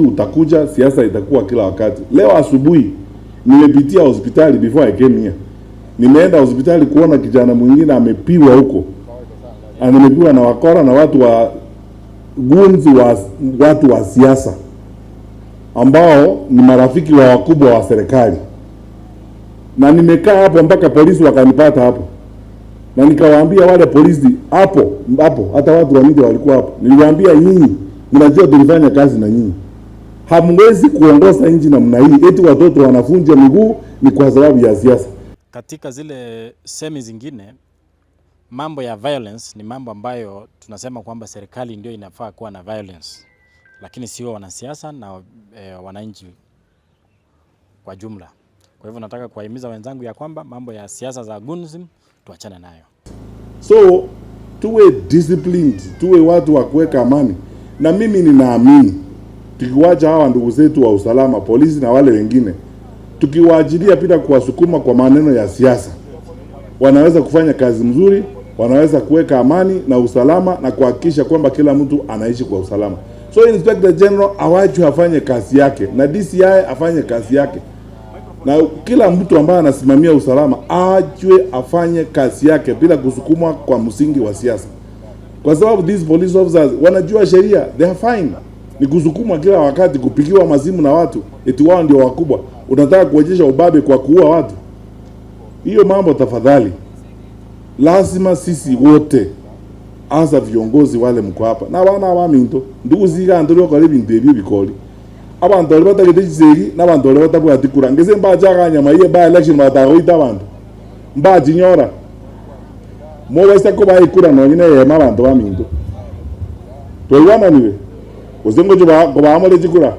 Utakuja, siasa itakuwa kila wakati. Leo asubuhi nimepitia hospitali before I came here. Nimeenda hospitali kuona kijana mwingine amepiwa huko. Amepiwa na wakora na watu wa gunzi wa watu wa siasa ambao ni marafiki wa wakubwa wa serikali. Na nimekaa hapo mpaka polisi wakanipata hapo. Na nikawaambia wale polisi hapo hata watu wa media walikuwa hapo. Niliwaambia nyinyi mnajua tulifanya kazi na nyinyi. Hamwezi kuongoza nchi namna hii eti watoto wanafunja miguu ni kwa sababu ya siasa. Katika zile semi zingine mambo ya violence ni mambo ambayo tunasema kwamba serikali ndio inafaa kuwa na violence, lakini sio wanasiasa na wananchi kwa jumla. Kwa hivyo nataka kuwahimiza wenzangu ya kwamba mambo ya siasa za gunzim tuachane nayo. So tuwe disciplined, tuwe watu wa kuweka amani. Na mimi ninaamini tukiwacha hawa ndugu zetu wa usalama, polisi na wale wengine, tukiwaajilia bila kuwasukuma kwa maneno ya siasa, wanaweza kufanya kazi mzuri, wanaweza kuweka amani na usalama na kuhakikisha kwamba kila mtu anaishi kwa usalama. So Inspector General awachwe afanye kazi yake na DCI afanye kazi yake. Na kila mtu ambaye anasimamia usalama aachwe afanye kazi yake bila kusukumwa kwa msingi wa siasa. Kwa sababu these police officers wanajua sheria, they are fine. Ni kusukumwa kila wakati, kupigiwa mazimu na watu eti wao ndio wakubwa. Unataka kuonyesha ubabe kwa kuua watu. Hiyo mambo tafadhali. Lazima sisi wote asa viongozi wale mko hapa na wana wa minto ndugu ziga ndoro ko lebi ndebyo bikoli abantu bali batagitejisegi n'abantu bali batabwatikura ngeze mbajaga nyama ye ba election batagoita abantu mbajinyora mo wese ko bayikura no nyine yema abantu ba minto to iwana niwe uzengo jo ba amole jikura